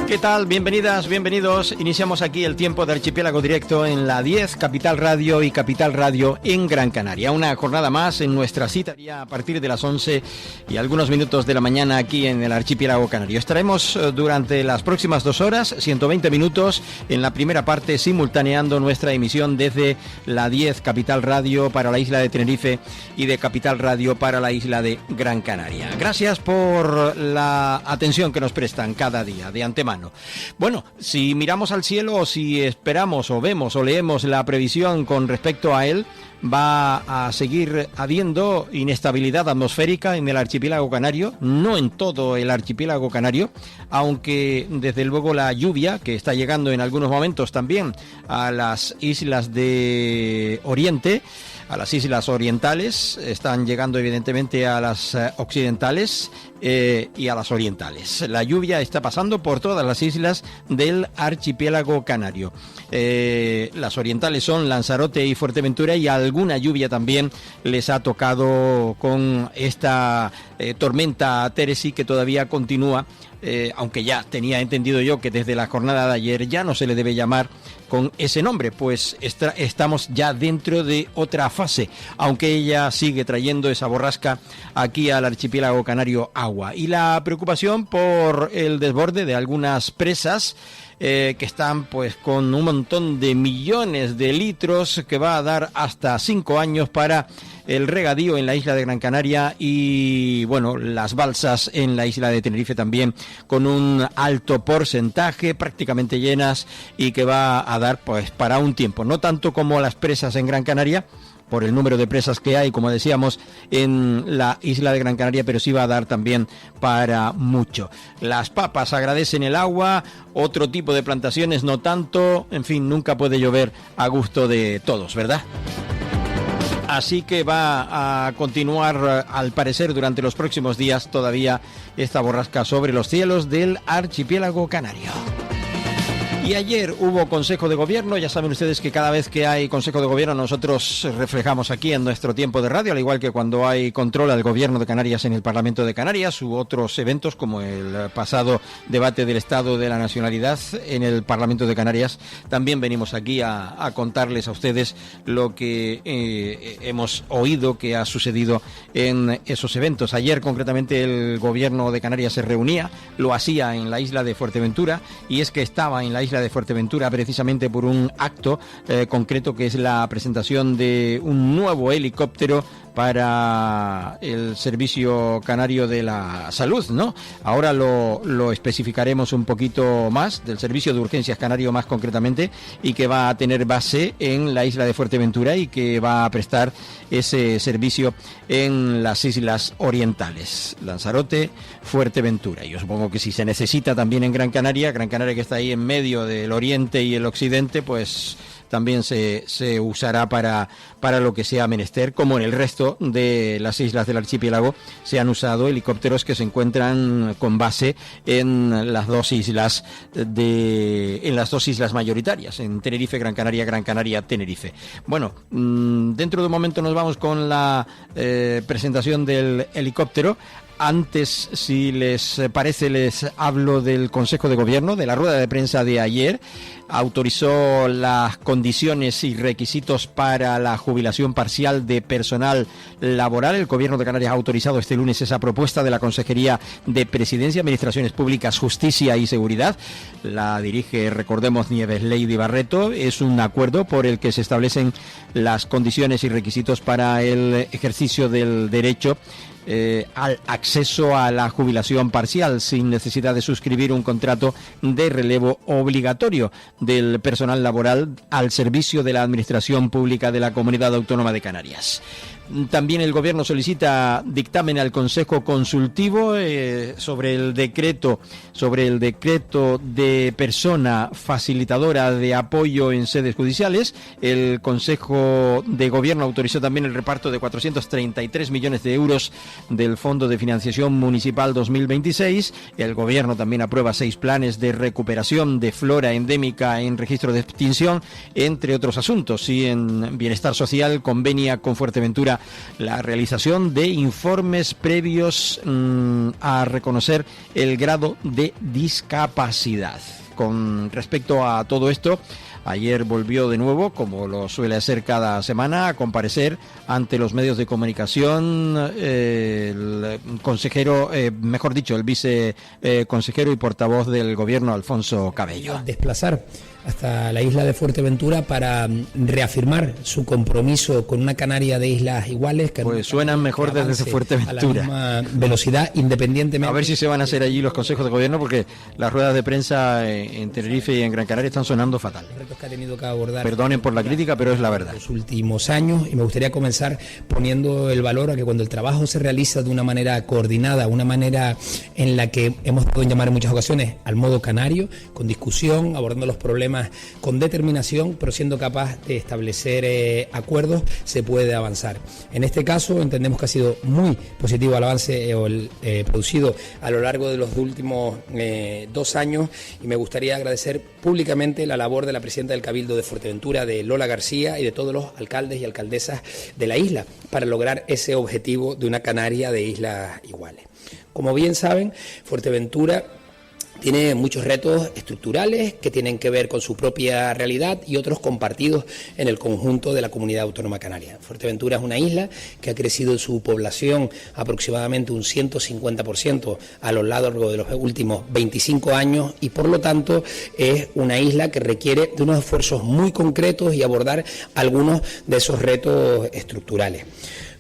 ¿Qué tal? Bienvenidas, bienvenidos. Iniciamos aquí el tiempo de Archipiélago Directo en la 10, Capital Radio y Capital Radio en Gran Canaria. Una jornada más en nuestra cita ya a partir de las 11 y algunos minutos de la mañana aquí en el Archipiélago Canario. Estaremos durante las próximas 2 horas, 120 minutos, en la primera parte simultaneando nuestra emisión desde la 10, Capital Radio para la isla de Tenerife y de Capital Radio para la isla de Gran Canaria. Gracias por la atención que nos prestan cada día de antemano. Bueno, si miramos al cielo o si esperamos o vemos o leemos la previsión con respecto a él, va a seguir habiendo inestabilidad atmosférica en el archipiélago canario, no en todo el archipiélago canario, aunque desde luego la lluvia, que está llegando en algunos momentos también a las islas de Oriente, a las islas orientales, están llegando evidentemente a las occidentales y a las orientales. La lluvia está pasando por todas las islas del archipiélago canario. Las orientales son Lanzarote y Fuerteventura, y alguna lluvia también les ha tocado con esta tormenta Teresi, que todavía continúa, aunque ya tenía entendido yo que desde la jornada de ayer ya no se le debe llamar con ese nombre, pues estamos ya dentro de otra fase, aunque ella sigue trayendo esa borrasca aquí al archipiélago canario agua. Y la preocupación por el desborde de algunas presas que están pues con un montón de millones de litros, que va a dar hasta 5 años para el regadío en la isla de Gran Canaria, y bueno, las balsas en la isla de Tenerife también con un alto porcentaje, prácticamente llenas, y que va a dar pues para un tiempo, no tanto como las presas en Gran Canaria por el número de presas que hay, como decíamos, en la isla de Gran Canaria, pero sí va a dar también para mucho. Las papas agradecen el agua, otro tipo de plantaciones no tanto, en fin, nunca puede llover a gusto de todos, ¿verdad? Así que va a continuar, al parecer, durante los próximos días todavía esta borrasca sobre los cielos del archipiélago canario. Y ayer hubo Consejo de Gobierno. Ya saben ustedes que cada vez que hay Consejo de Gobierno nosotros reflejamos aquí en nuestro tiempo de radio, al igual que cuando hay control al Gobierno de Canarias en el Parlamento de Canarias, u otros eventos como el pasado debate del Estado de la Nacionalidad en el Parlamento de Canarias. También venimos aquí a contarles a ustedes lo que hemos oído que ha sucedido en esos eventos. Ayer concretamente el Gobierno de Canarias se reunía, lo hacía en la isla de Fuerteventura, y es que estaba en la isla de Fuerteventura precisamente por un acto concreto, que es la presentación de un nuevo helicóptero para el Servicio Canario de la Salud, ¿no? Ahora lo especificaremos un poquito más, del Servicio de Urgencias Canario más concretamente, y que va a tener base en la isla de Fuerteventura y que va a prestar ese servicio en las islas orientales, Lanzarote, Fuerteventura. Y yo supongo que si se necesita también en Gran Canaria que está ahí en medio del oriente y el occidente, pues también se usará para lo que sea menester, como en el resto de las islas del archipiélago se han usado helicópteros que se encuentran con base en las dos islas mayoritarias, en Tenerife, Gran Canaria, Tenerife. Bueno, dentro de un momento nos vamos con la presentación del helicóptero. Antes, si les parece, les hablo del Consejo de Gobierno, de la rueda de prensa de ayer. Autorizó las condiciones y requisitos para la jubilación parcial de personal laboral. El Gobierno de Canarias ha autorizado este lunes esa propuesta de la Consejería de Presidencia, Administraciones Públicas, Justicia y Seguridad. La dirige, recordemos, Nieves Lady Barreto. Es un acuerdo por el que se establecen las condiciones y requisitos para el ejercicio del derecho al acceso a la jubilación parcial sin necesidad de suscribir un contrato de relevo obligatorio del personal laboral al servicio de la Administración Pública de la Comunidad Autónoma de Canarias. También el Gobierno solicita dictamen al Consejo Consultivo sobre el decreto de persona facilitadora de apoyo en sedes judiciales. El Consejo de Gobierno autorizó también el reparto de 433 millones de euros del Fondo de Financiación Municipal 2026. El Gobierno también aprueba 6 planes de recuperación de flora endémica en registro de extinción, entre otros asuntos. Y en Bienestar Social convenia con Fuerteventura la realización de informes previos a reconocer el grado de discapacidad. Con respecto a todo esto, ayer volvió de nuevo, como lo suele hacer cada semana, a comparecer ante los medios de comunicación el consejero, mejor dicho, el viceconsejero y portavoz del Gobierno, Alfonso Cabello. Desplazar hasta la isla de Fuerteventura para reafirmar su compromiso con una Canaria de islas iguales. Que pues suenan mejor desde Fuerteventura. A la misma velocidad, independientemente. A ver si se van a hacer allí los consejos de gobierno, porque las ruedas de prensa en Tenerife y en Gran Canaria están sonando fatal. Los retos que ha tenido que abordar. Perdonen por la crítica, pero es la verdad. Los últimos años, y me gustaría comenzar poniendo el valor a que cuando el trabajo se realiza de una manera coordinada, una manera en la que hemos podido llamar en muchas ocasiones al modo canario, con discusión, abordando los problemas con determinación, pero siendo capaz de establecer acuerdos, se puede avanzar. En este caso entendemos que ha sido muy positivo el avance producido a lo largo de los últimos 2 años, y me gustaría agradecer públicamente la labor de la presidenta del Cabildo de Fuerteventura, de Lola García, y de todos los alcaldes y alcaldesas de la isla para lograr ese objetivo de una Canaria de islas iguales. Como bien saben, Fuerteventura tiene muchos retos estructurales que tienen que ver con su propia realidad y otros compartidos en el conjunto de la comunidad autónoma canaria. Fuerteventura es una isla que ha crecido en su población aproximadamente un 150% a lo largo de los últimos 25 años, y por lo tanto es una isla que requiere de unos esfuerzos muy concretos y abordar algunos de esos retos estructurales.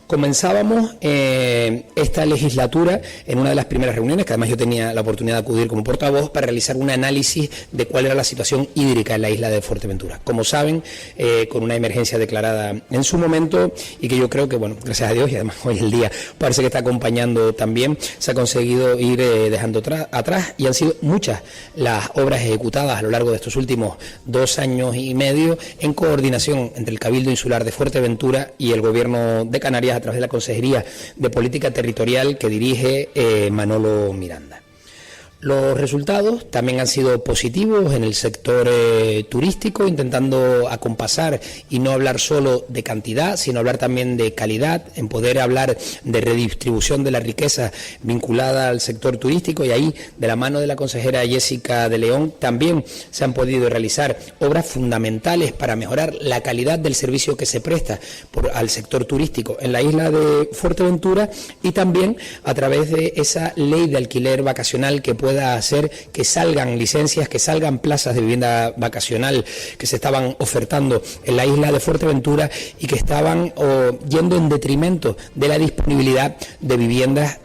Comenzábamos esta legislatura en una de las primeras reuniones, que además yo tenía la oportunidad de acudir como portavoz, para realizar un análisis de cuál era la situación hídrica en la isla de Fuerteventura. Como saben, con una emergencia declarada en su momento, y que yo creo que, bueno, gracias a Dios, y además hoy el día parece que está acompañando también, se ha conseguido ir dejando atrás, y han sido muchas las obras ejecutadas a lo largo de estos últimos 2 años y medio en coordinación entre el Cabildo Insular de Fuerteventura y el Gobierno de Canarias, a través de la Consejería de Política Territorial que dirige Manolo Miranda. Los resultados también han sido positivos en el sector turístico, intentando acompasar y no hablar solo de cantidad, sino hablar también de calidad, en poder hablar de redistribución de la riqueza vinculada al sector turístico, y ahí, de la mano de la consejera Jessica de León, también se han podido realizar obras fundamentales para mejorar la calidad del servicio que se presta al sector turístico en la isla de Fuerteventura, y también a través de esa ley de alquiler vacacional que pueda hacer que salgan licencias, que salgan plazas de vivienda vacacional que se estaban ofertando en la isla de Fuerteventura y que estaban yendo en detrimento de la disponibilidad de viviendas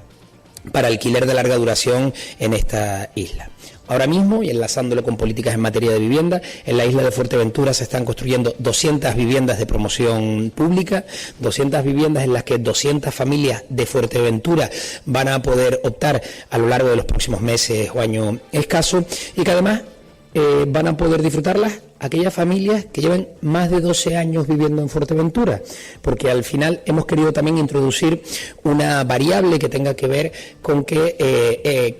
para alquiler de larga duración en esta isla. Ahora mismo, y enlazándolo con políticas en materia de vivienda, en la isla de Fuerteventura se están construyendo 200 viviendas de promoción pública, 200 viviendas en las que 200 familias de Fuerteventura van a poder optar a lo largo de los próximos meses o año escaso, y que además van a poder disfrutarlas aquellas familias que llevan más de 12 años viviendo en Fuerteventura, porque al final hemos querido también introducir una variable que tenga que ver con que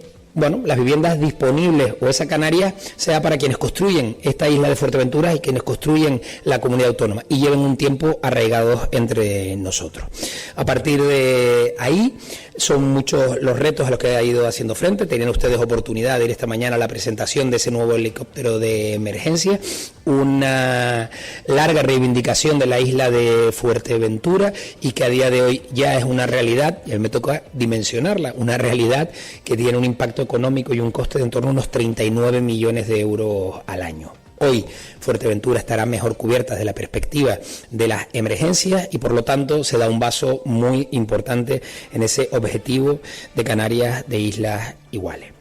las viviendas disponibles o esa Canaria sea para quienes construyen esta isla de Fuerteventura y quienes construyen la comunidad autónoma y lleven un tiempo arraigados entre nosotros. A partir de ahí son muchos los retos a los que ha ido haciendo frente. Tenían ustedes oportunidad de ir esta mañana a la presentación de ese nuevo helicóptero de emergencia, una larga reivindicación de la isla de Fuerteventura y que a día de hoy ya es una realidad, y a mí me toca dimensionarla, una realidad que tiene un impacto económico y un coste de en torno a unos 39 millones de euros al año. Hoy Fuerteventura estará mejor cubierta desde la perspectiva de las emergencias y por lo tanto se da un paso muy importante en ese objetivo de Canarias de islas iguales.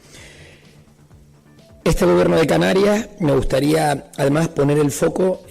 Este gobierno de Canarias me gustaría además poner el foco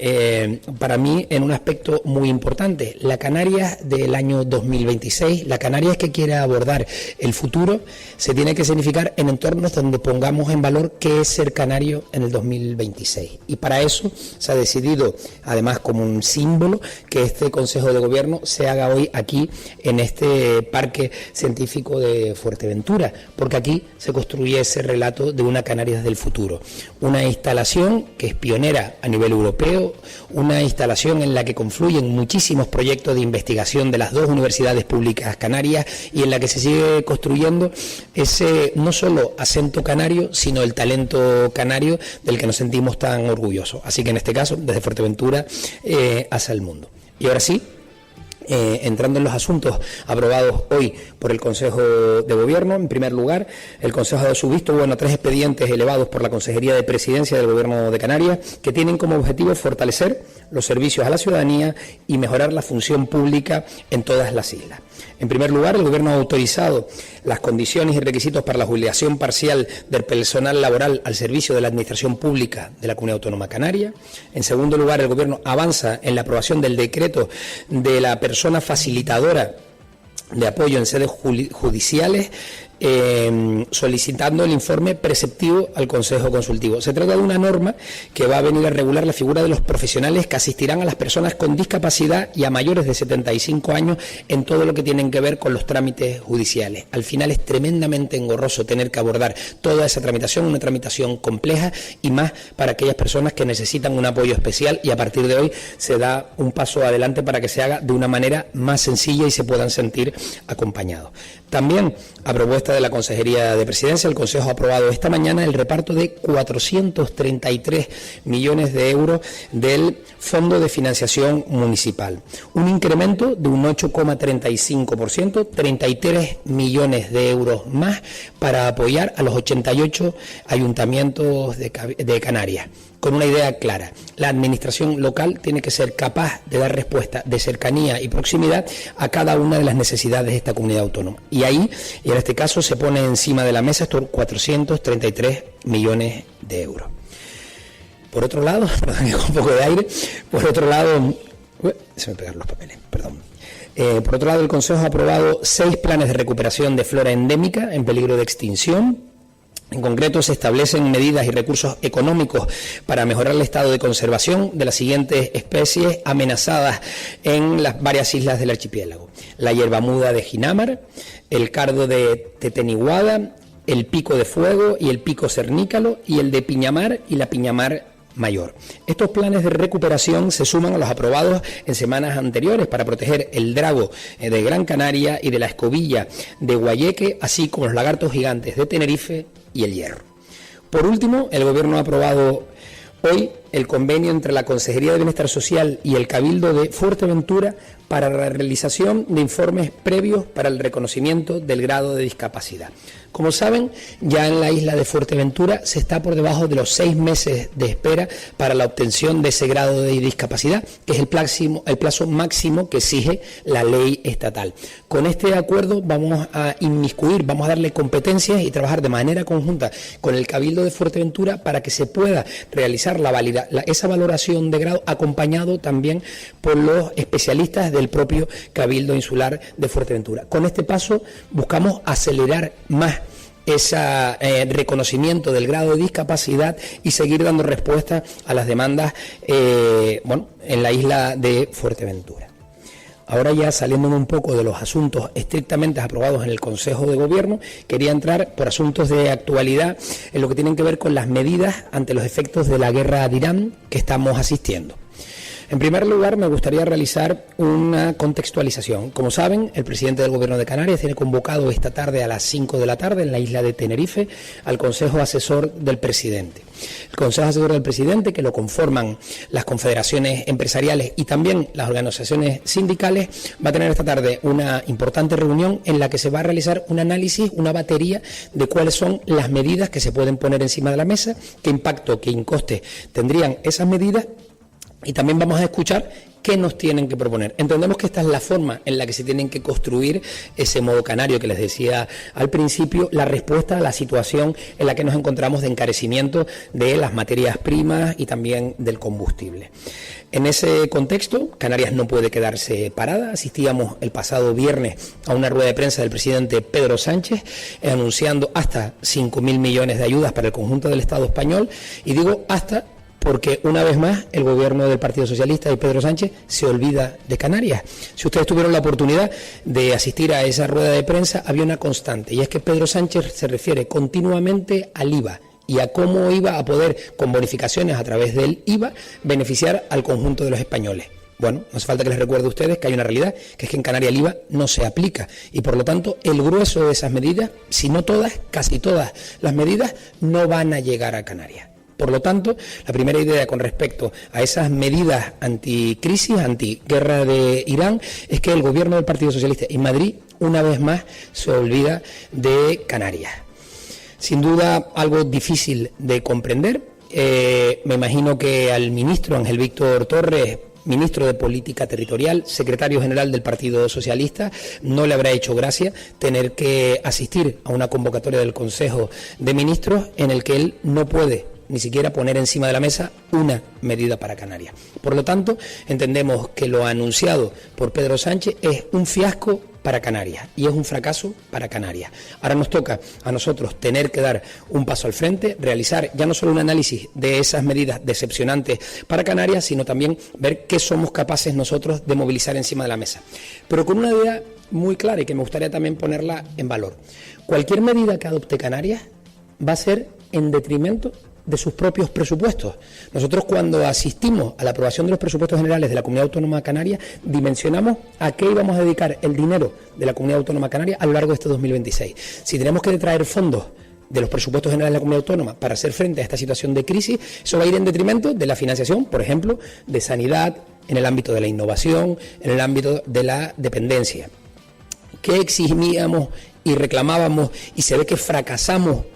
para mí en un aspecto muy importante. La Canarias del año 2026, la Canarias que quiere abordar el futuro, se tiene que significar en entornos donde pongamos en valor qué es ser canario en el 2026. Y para eso se ha decidido, además como un símbolo, que este Consejo de Gobierno se haga hoy aquí en este Parque Científico de Fuerteventura, porque aquí se construye ese relato de una Canarias del futuro. Una instalación que es pionera a nivel europeo, una instalación en la que confluyen muchísimos proyectos de investigación de las dos universidades públicas canarias y en la que se sigue construyendo ese no solo acento canario, sino el talento canario del que nos sentimos tan orgullosos. Así que en este caso, desde Fuerteventura hacia el mundo. Y ahora sí, entrando en los asuntos aprobados hoy por el Consejo de Gobierno, en primer lugar, el Consejo ha dado su visto bueno a 3 expedientes elevados por la Consejería de Presidencia del Gobierno de Canarias, que tienen como objetivo fortalecer los servicios a la ciudadanía y mejorar la función pública en todas las islas. En primer lugar, el Gobierno ha autorizado las condiciones y requisitos para la jubilación parcial del personal laboral al servicio de la Administración Pública de la Comunidad Autónoma Canaria. En segundo lugar, el Gobierno avanza en la aprobación del decreto de la persona facilitadora de apoyo en sedes judiciales, solicitando el informe preceptivo al Consejo Consultivo. Se trata de una norma que va a venir a regular la figura de los profesionales que asistirán a las personas con discapacidad y a mayores de 75 años en todo lo que tienen que ver con los trámites judiciales. Al final es tremendamente engorroso tener que abordar toda esa tramitación, una tramitación compleja y más para aquellas personas que necesitan un apoyo especial, y a partir de hoy se da un paso adelante para que se haga de una manera más sencilla y se puedan sentir acompañados. También, a propuesta de la Consejería de Presidencia, el Consejo ha aprobado esta mañana el reparto de 433 millones de euros del Fondo de Financiación Municipal. Un incremento de un 8,35%, 33 millones de euros más para apoyar a los 88 ayuntamientos de Canarias. Con una idea clara: la administración local tiene que ser capaz de dar respuesta de cercanía y proximidad a cada una de las necesidades de esta comunidad autónoma. Y ahí, y en este caso, se pone encima de la mesa estos 433 millones de euros. Por otro lado, perdón, con un poco de aire, por otro lado, se me pegaron los papeles, perdón. Por otro lado, el Consejo ha aprobado 6 planes de recuperación de flora endémica en peligro de extinción. En concreto, se establecen medidas y recursos económicos para mejorar el estado de conservación de las siguientes especies amenazadas en las varias islas del archipiélago: la hierbamuda de Ginamar, el cardo de Teteniguada, el pico de fuego y el pico cernícalo, y el de Piñamar y la Piñamar mayor. Estos planes de recuperación se suman a los aprobados en semanas anteriores para proteger el drago de Gran Canaria y de la escobilla de Guayeque, así como los lagartos gigantes de Tenerife y el hierro. Por último, el Gobierno ha aprobado hoy el convenio entre la Consejería de Bienestar Social y el Cabildo de Fuerteventura para la realización de informes previos para el reconocimiento del grado de discapacidad. Como saben, ya en la isla de Fuerteventura se está por debajo de los 6 meses de espera para la obtención de ese grado de discapacidad, que es el plazo máximo que exige la ley estatal. Con este acuerdo vamos a inmiscuir, vamos a darle competencias y trabajar de manera conjunta con el Cabildo de Fuerteventura para que se pueda realizar esa valoración de grado, acompañado también por los especialistas del propio Cabildo Insular de Fuerteventura. Con este paso buscamos acelerar más ese reconocimiento del grado de discapacidad y seguir dando respuesta a las demandas en la isla de Fuerteventura. Ahora, ya saliéndome un poco de los asuntos estrictamente aprobados en el Consejo de Gobierno, quería entrar por asuntos de actualidad en lo que tienen que ver con las medidas ante los efectos de la guerra de Irán que estamos asistiendo. En primer lugar, me gustaría realizar una contextualización. Como saben, el presidente del Gobierno de Canarias tiene convocado esta tarde a las 5 de la tarde en la isla de Tenerife al Consejo Asesor del Presidente. El Consejo Asesor del Presidente, que lo conforman las confederaciones empresariales y también las organizaciones sindicales, va a tener esta tarde una importante reunión en la que se va a realizar un análisis, una batería de cuáles son las medidas que se pueden poner encima de la mesa, qué impacto, qué incoste tendrían esas medidas. Y también vamos a escuchar ¿qué nos tienen que proponer? Entendemos que esta es la forma en la que se tienen que construir ese modo canario que les decía al principio, la respuesta a la situación en la que nos encontramos de encarecimiento de las materias primas y también del combustible. En ese contexto, Canarias no puede quedarse parada. Asistíamos el pasado viernes a una rueda de prensa del presidente Pedro Sánchez anunciando hasta 5.000 millones de ayudas para el conjunto del Estado español, y digo hasta porque una vez más el gobierno del Partido Socialista y Pedro Sánchez se olvida de Canarias. Si ustedes tuvieron la oportunidad de asistir a esa rueda de prensa, había una constante, y es que Pedro Sánchez se refiere continuamente al IVA y a cómo iba a poder, con bonificaciones a través del IVA, beneficiar al conjunto de los españoles. Bueno, no hace falta que les recuerde a ustedes que hay una realidad, que es que en Canarias el IVA no se aplica, y por lo tanto el grueso de esas medidas, si no todas, casi todas las medidas, no van a llegar a Canarias. Por lo tanto, la primera idea con respecto a esas medidas anticrisis, antiguerra de Irán, es que el gobierno del Partido Socialista en Madrid, una vez más, se olvida de Canarias. Sin duda, algo difícil de comprender. Me imagino que al ministro Ángel Víctor Torres, ministro de Política Territorial, secretario general del Partido Socialista, no le habrá hecho gracia tener que asistir a una convocatoria del Consejo de Ministros en el que él no puede ni siquiera poner encima de la mesa una medida para Canarias. Por lo tanto, entendemos que lo anunciado por Pedro Sánchez es un fiasco para Canarias y es un fracaso para Canarias. Ahora nos toca a nosotros tener que dar un paso al frente, realizar ya no solo un análisis de esas medidas decepcionantes para Canarias, sino también ver qué somos capaces nosotros de movilizar encima de la mesa. Pero con una idea muy clara y que me gustaría también ponerla en valor. Cualquier medida que adopte Canarias va a ser en detrimento de sus propios presupuestos. Nosotros, cuando asistimos a la aprobación de los presupuestos generales de la Comunidad Autónoma Canaria, dimensionamos a qué íbamos a dedicar el dinero de la Comunidad Autónoma Canaria a lo largo de este 2026. Si tenemos que detraer fondos de los presupuestos generales de la Comunidad Autónoma para hacer frente a esta situación de crisis, eso va a ir en detrimento de la financiación, por ejemplo, de sanidad, en el ámbito de la innovación, en el ámbito de la dependencia. ¿Qué exigíamos y reclamábamos y se ve que fracasamos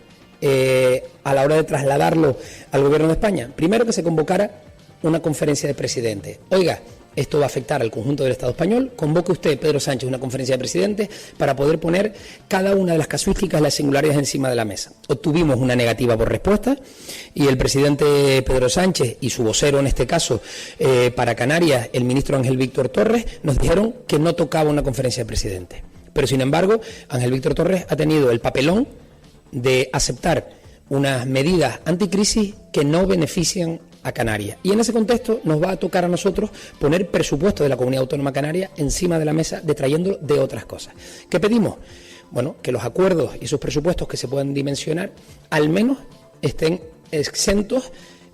a la hora de trasladarlo al gobierno de España? Primero, que se convocara una conferencia de presidentes. Oiga, esto va a afectar al conjunto del Estado español, convoque usted, Pedro Sánchez, una conferencia de presidentes para poder poner cada una de las casuísticas y las singularidades encima de la mesa. Obtuvimos una negativa por respuesta y el presidente Pedro Sánchez y su vocero, en este caso, para Canarias, el ministro Ángel Víctor Torres, nos dijeron que no tocaba una conferencia de presidentes. Pero, sin embargo, Ángel Víctor Torres ha tenido el papelón de aceptar unas medidas anticrisis que no benefician a Canarias. Y en ese contexto nos va a tocar a nosotros poner presupuesto de la Comunidad Autónoma Canaria encima de la mesa, detrayéndolo de otras cosas. ¿Qué pedimos? Bueno, que los acuerdos y sus presupuestos que se puedan dimensionar al menos estén exentos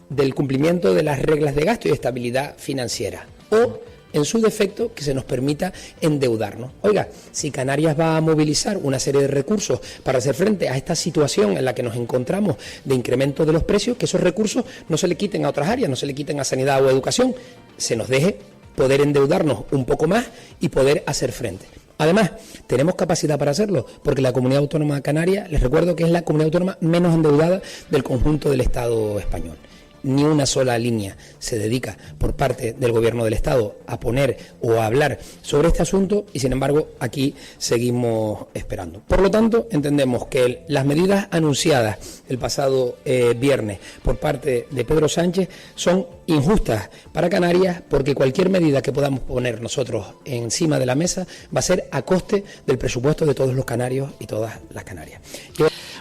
del cumplimiento de las reglas de gasto y de estabilidad financiera, o en su defecto, que se nos permita endeudarnos. Oiga, si Canarias va a movilizar una serie de recursos para hacer frente a esta situación en la que nos encontramos de incremento de los precios, que esos recursos no se le quiten a otras áreas, no se le quiten a sanidad o educación, se nos deje poder endeudarnos un poco más y poder hacer frente. Además, tenemos capacidad para hacerlo, porque la Comunidad Autónoma Canaria, les recuerdo que es la comunidad autónoma menos endeudada del conjunto del Estado español. Ni una sola línea se dedica por parte del Gobierno del Estado a poner o a hablar sobre este asunto, y sin embargo aquí seguimos esperando. Por lo tanto, entendemos que las medidas anunciadas el pasado viernes por parte de Pedro Sánchez son injustas para Canarias, porque cualquier medida que podamos poner nosotros encima de la mesa va a ser a coste del presupuesto de todos los canarios y todas las canarias.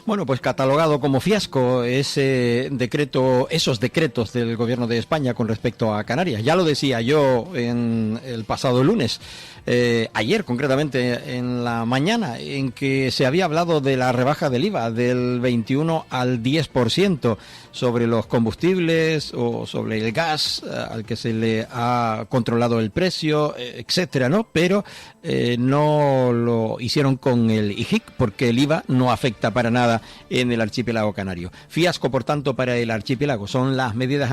Bueno, pues catalogado como fiasco ese decreto, esos decretos del Gobierno de España con respecto a Canarias. Ya lo decía yo en el pasado lunes, ayer concretamente en la mañana, en que se había hablado de la rebaja del IVA del 21 al 10% sobre los combustibles o sobre el gas al que se le ha controlado el precio, etcétera, ¿no? Pero no lo hicieron con el IGIC, porque el IVA no afecta para nada provocada en el archipiélago canario. Fiasco, por tanto, para el archipiélago son las medidas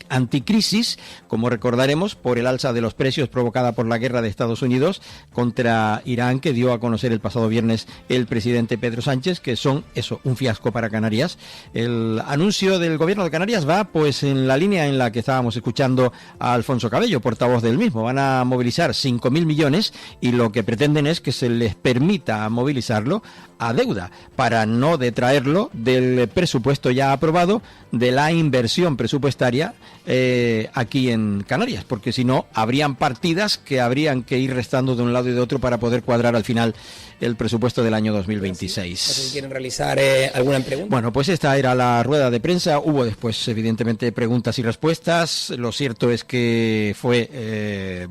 anticrisis, como recordaremos, por el alza de los precios provocada por la guerra de Estados Unidos contra Irán, que dio a conocer el pasado viernes el presidente Pedro Sánchez, que son un fiasco para Canarias. El anuncio del gobierno de Canarias va pues en la línea en la que estábamos escuchando a Alfonso Cabello, portavoz del mismo. Van a movilizar 5.000 millones y lo que pretenden es que se les permita movilizarlo a deuda para no detraerlo del presupuesto ya aprobado, de la inversión presupuestaria aquí en Canarias, porque si no habrían partidas que habrían que ir restando de un lado y de otro para poder cuadrar al final el presupuesto del año 2026. No sé si quieren realizar alguna pregunta. Bueno, pues esta era la rueda de prensa. Hubo después, evidentemente, preguntas y respuestas. Lo cierto es que fue,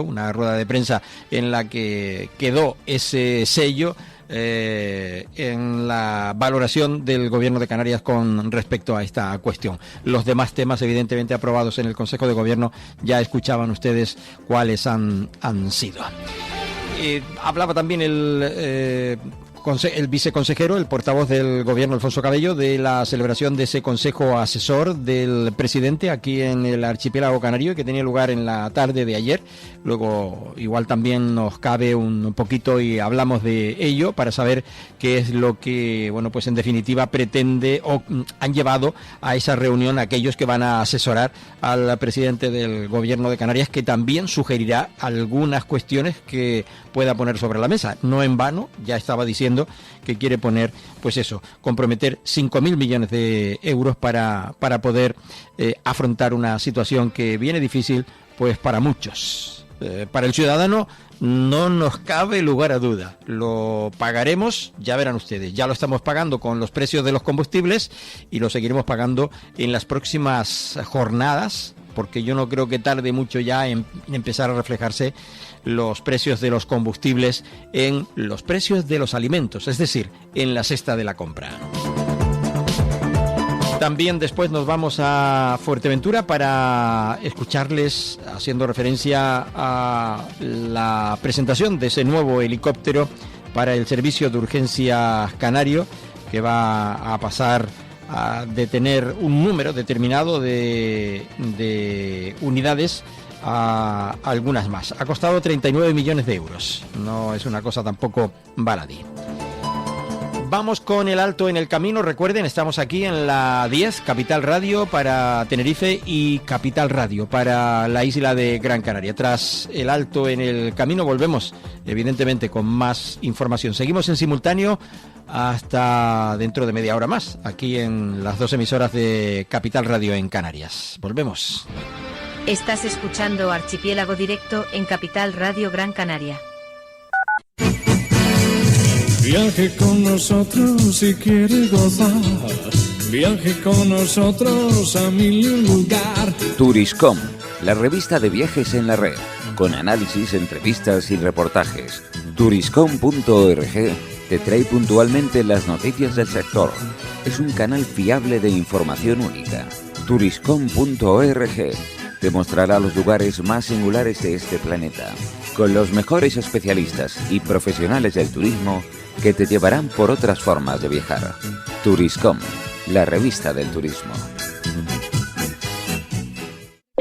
una rueda de prensa en la que quedó ese sello en la valoración del Gobierno de Canarias con respecto a esta cuestión. Los demás temas, evidentemente, aprobados en el Consejo de Gobierno, ya escuchaban ustedes cuáles han sido. Hablaba también el viceconsejero, el portavoz del gobierno, Alfonso Cabello, de la celebración de ese consejo asesor del presidente aquí en el archipiélago canario, que tenía lugar en la tarde de ayer. Luego igual también nos cabe un poquito y hablamos de ello para saber qué es lo que, pues en definitiva pretende o han llevado a esa reunión aquellos que van a asesorar al presidente del gobierno de Canarias, que también sugerirá algunas cuestiones que pueda poner sobre la mesa. No en vano, ya estaba diciendo que quiere poner, comprometer 5.000 millones de euros para poder afrontar una situación que viene difícil, pues para muchos. Para el ciudadano no nos cabe lugar a duda. Lo pagaremos, ya verán ustedes. Ya lo estamos pagando con los precios de los combustibles y lo seguiremos pagando en las próximas jornadas, porque yo no creo que tarde mucho ya en empezar a reflejarse los precios de los combustibles en los precios de los alimentos, es decir, en la cesta de la compra. También después nos vamos a Fuerteventura para escucharles haciendo referencia a la presentación de ese nuevo helicóptero para el servicio de urgencias canario, que va a pasar de tener un número determinado de unidades a algunas más. Ha costado 39 millones de euros. No es una cosa tampoco baladí. Vamos con el alto en el camino. Recuerden, estamos aquí en la 10, Capital Radio para Tenerife y Capital Radio para la isla de Gran Canaria. Tras el alto en el camino volvemos, evidentemente, con más información. Seguimos en simultáneo hasta dentro de media hora más, aquí en las 2 emisoras de Capital Radio en Canarias. Volvemos. Estás escuchando Archipiélago Directo en Capital Radio Gran Canaria. Viaje con nosotros si quiere gozar. Viaje con nosotros a mil lugar. Turiscom, la revista de viajes en la red, con análisis, entrevistas y reportajes. Turiscom.org te trae puntualmente las noticias del sector. Es un canal fiable de información única. Turiscom.org te mostrará los lugares más singulares de este planeta, con los mejores especialistas y profesionales del turismo que te llevarán por otras formas de viajar. Turiscom, la revista del turismo.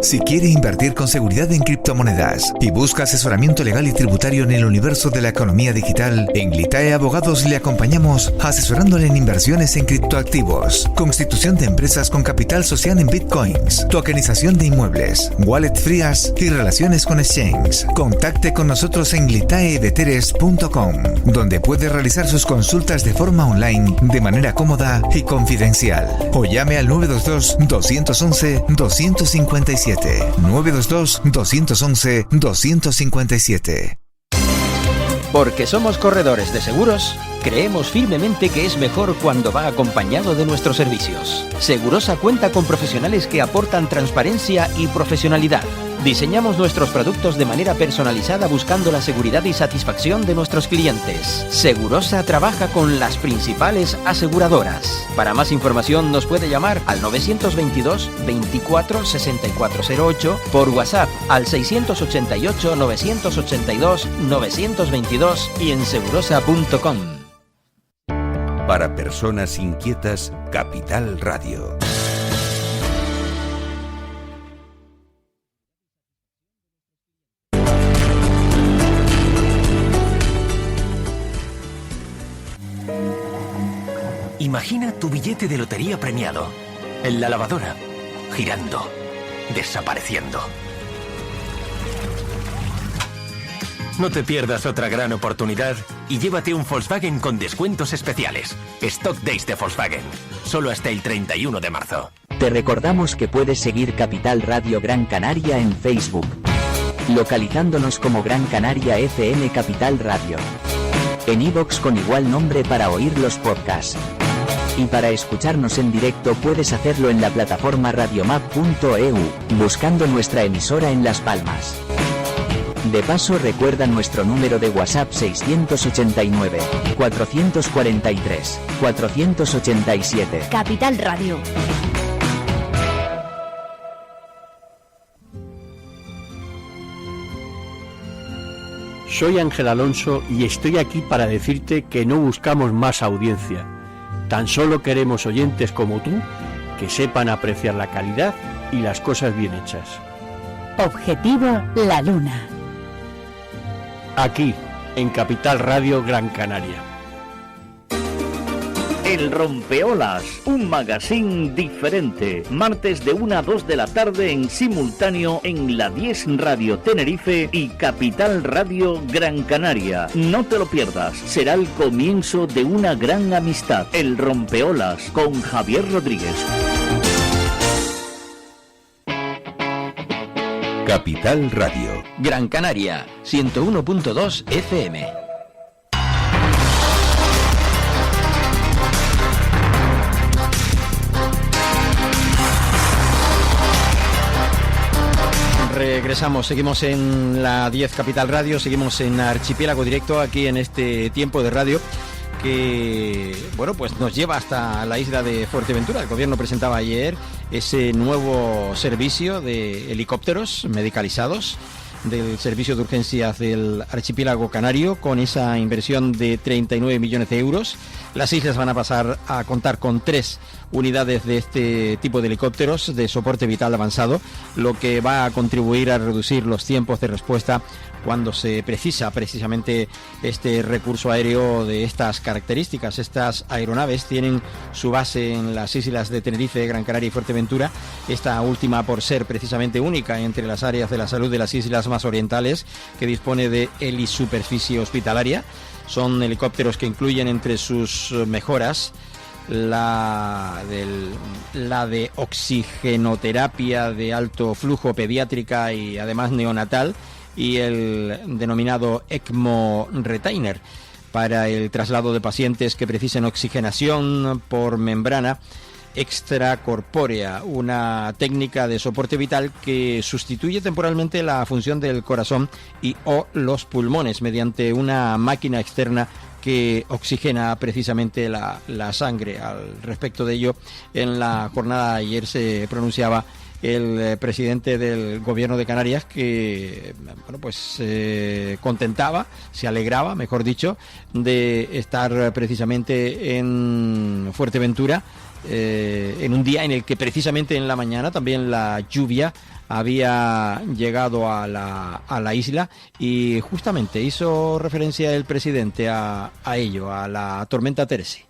Si quiere invertir con seguridad en criptomonedas y busca asesoramiento legal y tributario en el universo de la economía digital, en Glitae Abogados le acompañamos asesorándole en inversiones en criptoactivos, constitución de empresas con capital social en bitcoins, tokenización de inmuebles, wallet frías y relaciones con exchanges. Contacte con nosotros en glitaeveteres.com, donde puede realizar sus consultas de forma online de manera cómoda y confidencial. O llame al 922-211-257. 922-211-257. Porque somos corredores de seguros, creemos firmemente que es mejor cuando va acompañado de nuestros servicios. Segurosa cuenta con profesionales que aportan transparencia y profesionalidad. Diseñamos nuestros productos de manera personalizada buscando la seguridad y satisfacción de nuestros clientes. Segurosa trabaja con las principales aseguradoras. Para más información nos puede llamar al 922 24 6408, por WhatsApp al 688 982 922 y en segurosa.com. Para personas inquietas, Capital Radio. Imagina tu billete de lotería premiado en la lavadora, girando, desapareciendo. No te pierdas otra gran oportunidad y llévate un Volkswagen con descuentos especiales. Stock Days de Volkswagen, solo hasta el 31 de marzo. Te recordamos que puedes seguir Capital Radio Gran Canaria en Facebook, localizándonos como Gran Canaria FM Capital Radio. En iVoox con igual nombre para oír los podcasts. Y para escucharnos en directo puedes hacerlo en la plataforma radiomap.eu, buscando nuestra emisora en Las Palmas. De paso, recuerda nuestro número de WhatsApp 689 443 487. Capital Radio. Soy Ángel Alonso y estoy aquí para decirte que no buscamos más audiencia. Tan solo queremos oyentes como tú que sepan apreciar la calidad y las cosas bien hechas. Objetivo La Luna. Aquí, en Capital Radio Gran Canaria. El Rompeolas, un magazine diferente. Martes de 1 a 2 de la tarde en simultáneo en la 10 Radio Tenerife y Capital Radio Gran Canaria. No te lo pierdas, será el comienzo de una gran amistad. El Rompeolas con Javier Rodríguez. Capital Radio. Gran Canaria, 101.2 FM. Regresamos, seguimos en la 10 Capital Radio, seguimos en Archipiélago Directo, aquí en este tiempo de radio que, bueno, pues nos lleva hasta la isla de Fuerteventura. El gobierno presentaba ayer ese nuevo servicio de helicópteros medicalizados del servicio de urgencias del archipiélago canario, con esa inversión de 39 millones de euros. Las islas van a pasar a contar con 3 unidades de este tipo de helicópteros de soporte vital avanzado, lo que va a contribuir a reducir los tiempos de respuesta cuando se precisa precisamente este recurso aéreo de estas características. Estas aeronaves tienen su base en las islas de Tenerife, Gran Canaria y Fuerteventura, esta última por ser precisamente única entre las áreas de la salud de las islas más orientales, que dispone de helisuperficie hospitalaria. Son helicópteros que incluyen entre sus mejoras la de oxigenoterapia de alto flujo pediátrica y además neonatal, y el denominado ECMO Retainer para el traslado de pacientes que precisen oxigenación por membrana extracorpórea, una técnica de soporte vital que sustituye temporalmente la función del corazón y o los pulmones mediante una máquina externa que oxigena precisamente la sangre. Al respecto de ello, en la jornada de ayer se pronunciaba el presidente del gobierno de Canarias, que bueno, pues se contentaba, se alegraba, mejor dicho, de estar precisamente en Fuerteventura, en un día en el que precisamente en la mañana también la lluvia había llegado a la isla, y justamente hizo referencia el presidente a ello, a la tormenta Teresi.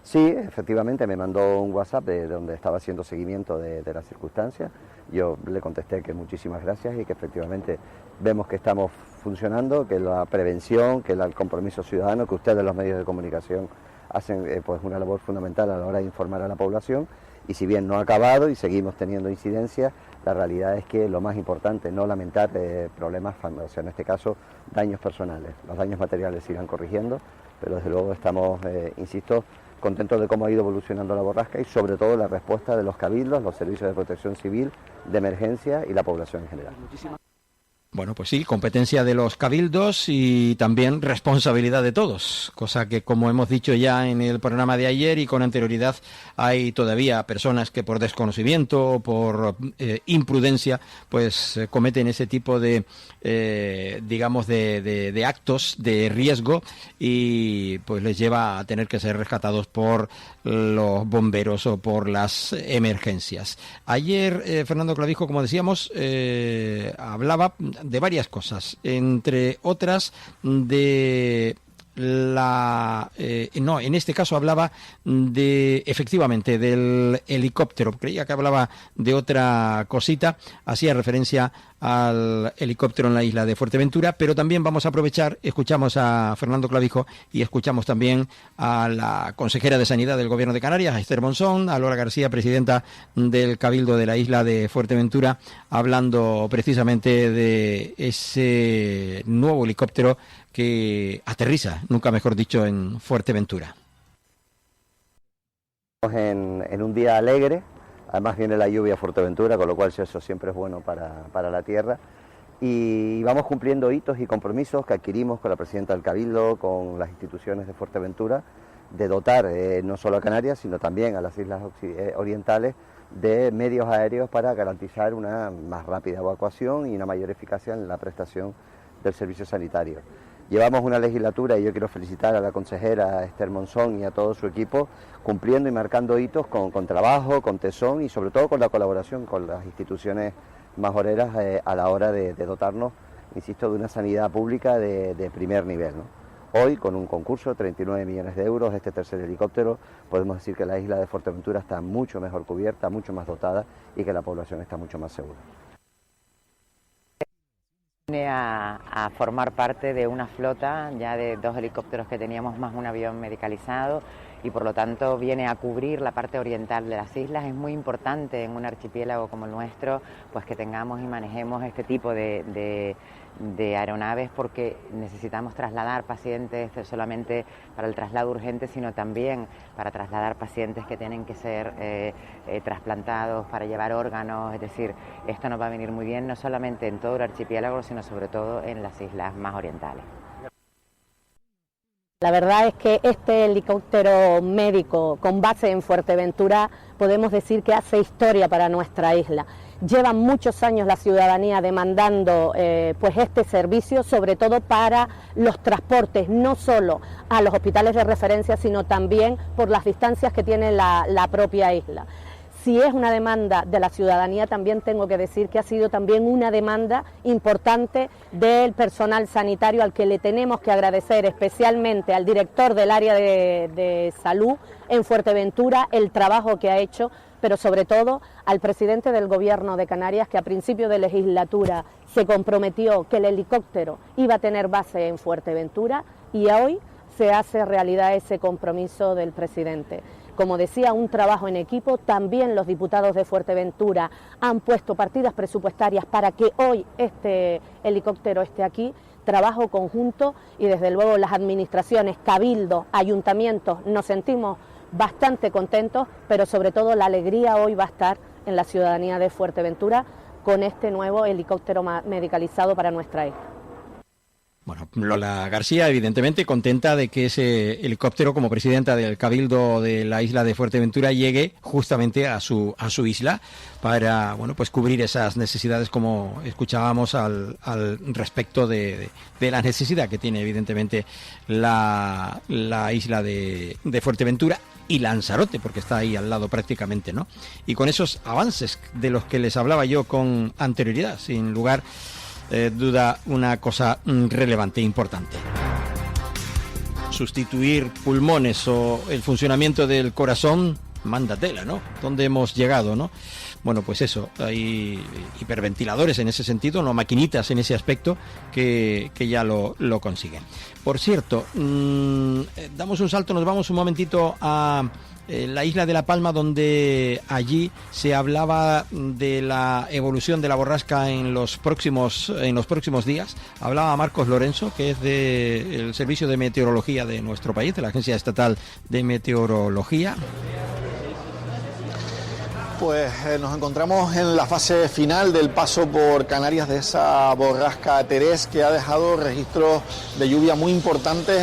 Sí, efectivamente me mandó un WhatsApp de donde estaba haciendo seguimiento de las circunstancias. Yo le contesté que muchísimas gracias y que efectivamente vemos que estamos funcionando, que la prevención, que el compromiso ciudadano, que ustedes los medios de comunicación hacen pues una labor fundamental a la hora de informar a la población. Y si bien no ha acabado y seguimos teniendo incidencias, la realidad es que lo más importante, no lamentar problemas, o sea, en este caso daños personales. Los daños materiales se irán corrigiendo, pero desde luego estamos, insisto, contentos de cómo ha ido evolucionando la borrasca y sobre todo la respuesta de los cabildos, los servicios de protección civil, de emergencia y la población en general. Bueno, pues sí, competencia de los cabildos y también responsabilidad de todos, cosa que, como hemos dicho ya en el programa de ayer y con anterioridad, hay todavía personas que por desconocimiento o por imprudencia pues cometen ese tipo de digamos de actos de riesgo y pues les lleva a tener que ser rescatados por los bomberos o por las emergencias. Ayer Fernando Clavijo, como decíamos, hablaba de varias cosas, entre otras de en este caso hablaba efectivamente del helicóptero. Creía que hablaba de otra cosita, hacía referencia al helicóptero en la isla de Fuerteventura, pero también vamos a aprovechar, escuchamos a Fernando Clavijo y escuchamos también a la consejera de Sanidad del Gobierno de Canarias, a Esther Monzón, a Lola García, presidenta del Cabildo de la isla de Fuerteventura, hablando precisamente de ese nuevo helicóptero que aterriza, nunca mejor dicho, en Fuerteventura. En un día alegre, además viene la lluvia a Fuerteventura, con lo cual eso siempre es bueno para la tierra, y vamos cumpliendo hitos y compromisos que adquirimos con la presidenta del Cabildo, con las instituciones de Fuerteventura, de dotar no solo a Canarias, sino también a las islas orientales de medios aéreos para garantizar una más rápida evacuación y una mayor eficacia en la prestación del servicio sanitario. Llevamos una legislatura, y yo quiero felicitar a la consejera Esther Monzón y a todo su equipo, cumpliendo y marcando hitos con trabajo, con tesón y sobre todo con la colaboración con las instituciones majoreras a la hora de dotarnos, insisto, de una sanidad pública de primer nivel, ¿no? Hoy, con un concurso de 39 millones de euros, este tercer helicóptero, podemos decir que la isla de Fuerteventura está mucho mejor cubierta, mucho más dotada y que la población está mucho más segura. Viene a formar parte de una flota ya de 2 helicópteros que teníamos más un avión medicalizado y por lo tanto viene a cubrir la parte oriental de las islas. Es muy importante en un archipiélago como el nuestro pues que tengamos y manejemos este tipo de aeronaves porque necesitamos trasladar pacientes solamente para el traslado urgente, sino también para trasladar pacientes que tienen que ser trasplantados, para llevar órganos. Es decir, esto nos va a venir muy bien no solamente en todo el archipiélago, sino sobre todo en las islas más orientales. La verdad es que este helicóptero médico con base en Fuerteventura podemos decir que hace historia para nuestra isla. Llevan muchos años la ciudadanía demandando pues este servicio, sobre todo para los transportes, no solo a los hospitales de referencia, sino también por las distancias que tiene la propia isla. Si es una demanda de la ciudadanía, también tengo que decir que ha sido también una demanda importante del personal sanitario, al que le tenemos que agradecer especialmente al director del área de salud en Fuerteventura el trabajo que ha hecho, pero sobre todo al presidente del Gobierno de Canarias, que a principio de legislatura se comprometió que el helicóptero iba a tener base en Fuerteventura y hoy se hace realidad ese compromiso del presidente. Como decía, un trabajo en equipo. También los diputados de Fuerteventura han puesto partidas presupuestarias para que hoy este helicóptero esté aquí. Trabajo conjunto y desde luego las administraciones, cabildos, ayuntamientos, nos sentimos bastante contentos, pero sobre todo la alegría hoy va a estar en la ciudadanía de Fuerteventura con este nuevo helicóptero medicalizado para nuestra isla. Bueno, Lola García, evidentemente contenta de que ese helicóptero, como presidenta del Cabildo de la isla de Fuerteventura, llegue justamente a su isla para, bueno, pues cubrir esas necesidades, como escuchábamos al respecto de la necesidad que tiene evidentemente la isla de Fuerteventura y Lanzarote, porque está ahí al lado prácticamente, ¿no? Y con esos avances de los que les hablaba yo con anterioridad, sin lugar duda, una cosa relevante e importante. Sustituir pulmones o el funcionamiento del corazón, manda tela, ¿no? ¿Dónde hemos llegado, no? Bueno, pues eso, hay hiperventiladores en ese sentido, no maquinitas en ese aspecto que ya lo consiguen. Por cierto, damos un salto, nos vamos un momentito a la isla de La Palma, donde allí se hablaba de la evolución de la borrasca en los próximos días. Hablaba Marcos Lorenzo, que es del Servicio de Meteorología de nuestro país, de la Agencia Estatal de Meteorología. Pues nos encontramos en la fase final del paso por Canarias de esa borrasca Terés, que ha dejado registros de lluvia muy importantes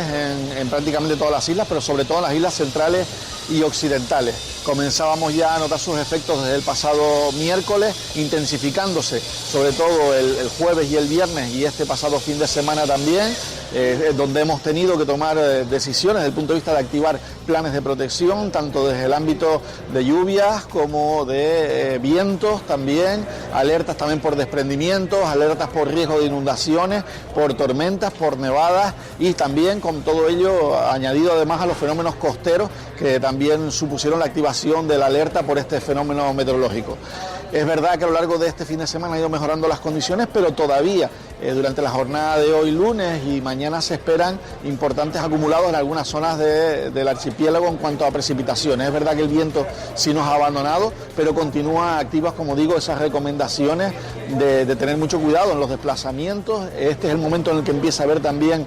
en prácticamente todas las islas, pero sobre todo en las islas centrales y occidentales. Comenzábamos ya a notar sus efectos desde el pasado miércoles, intensificándose sobre todo el jueves y el viernes, y este pasado fin de semana también, donde hemos tenido que tomar decisiones desde el punto de vista de activar planes de protección, tanto desde el ámbito de lluvias como de vientos también, alertas también por desprendimientos, alertas por riesgo de inundaciones, por tormentas, por nevadas, y también con todo ello añadido además a los fenómenos costeros que también supusieron la activación de la alerta por este fenómeno meteorológico. Es verdad que a lo largo de este fin de semana han ido mejorando las condiciones, pero todavía durante la jornada de hoy lunes y mañana se esperan importantes acumulados en algunas zonas del archipiélago en cuanto a precipitaciones. Es verdad que el viento sí nos ha abandonado, pero continúan activas, como digo, esas recomendaciones de tener mucho cuidado en los desplazamientos. Este es el momento en el que empieza a haber también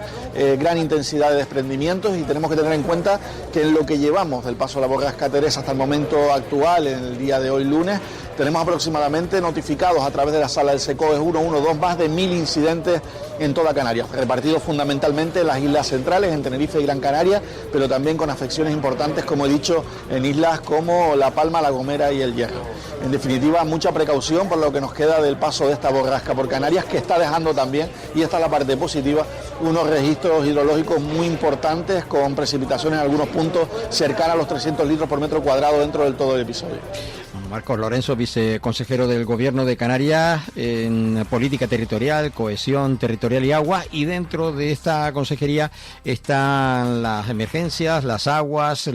gran intensidad de desprendimientos, y tenemos que tener en cuenta que en lo que llevamos del paso de la borrasca Terés hasta el momento actual, en el día de hoy lunes, tenemos aproximadamente notificados a través de la sala del SECOES 112 más de 1000 incidentes en toda Canarias, repartidos fundamentalmente en las islas centrales, en Tenerife y Gran Canaria, pero también con afecciones importantes, como he dicho, en islas como La Palma, La Gomera y El Hierro. En definitiva, mucha precaución por lo que nos queda del paso de esta borrasca por Canarias, que está dejando también, y esta es la parte positiva, unos registros hidrológicos muy importantes, con precipitaciones en algunos puntos cercanas a los 300 litros por metro cuadrado dentro del todo el episodio. Marcos Lorenzo, viceconsejero del Gobierno de Canarias en política territorial, cohesión territorial y agua, y dentro de esta consejería están las emergencias, las aguas,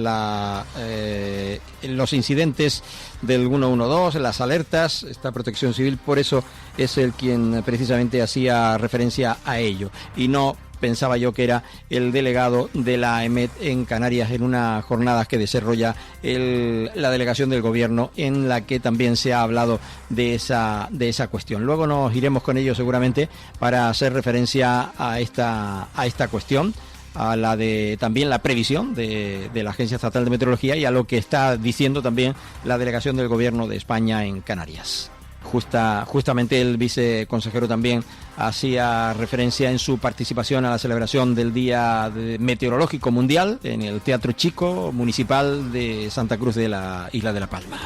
los incidentes del 112, las alertas, esta protección civil. Por eso es el quien precisamente hacía referencia a ello, y no pensaba yo que era el delegado de la EMET en Canarias, en una jornada que desarrolla la delegación del gobierno, en la que también se ha hablado de esa cuestión. Luego nos iremos con ellos seguramente para hacer referencia a esta cuestión, a la de también la previsión de la Agencia Estatal de Meteorología, y a lo que está diciendo también la delegación del gobierno de España en Canarias. Justamente el viceconsejero también hacía referencia en su participación a la celebración del Día Meteorológico Mundial en el Teatro Chico Municipal de Santa Cruz de la Isla de La Palma.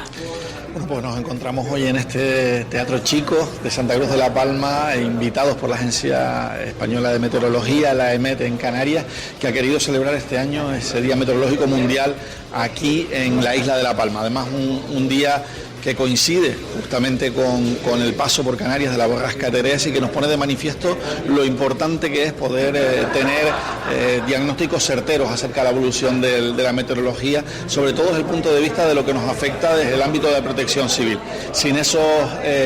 Bueno, pues nos encontramos hoy en este Teatro Chico de Santa Cruz de La Palma, invitados por la Agencia Española de Meteorología, la EMET en Canarias, que ha querido celebrar este año ese Día Meteorológico Mundial aquí en la Isla de La Palma. Además, un día que coincide justamente con el paso por Canarias de la borrasca Terés, y que nos pone de manifiesto lo importante que es poder tener diagnósticos certeros acerca de la evolución de la meteorología, sobre todo desde el punto de vista de lo que nos afecta desde el ámbito de la protección civil. Sin esas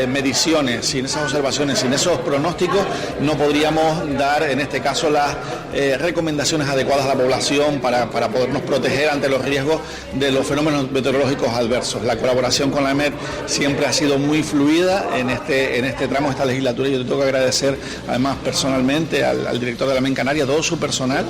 mediciones, sin esas observaciones, sin esos pronósticos, no podríamos dar, en este caso, las recomendaciones adecuadas a la población para podernos proteger ante los riesgos de los fenómenos meteorológicos adversos. La colaboración con la EMET siempre ha sido muy fluida en este tramo de esta legislatura. Yo te tengo que agradecer además personalmente al director de la EMET Canarias, todo su personal,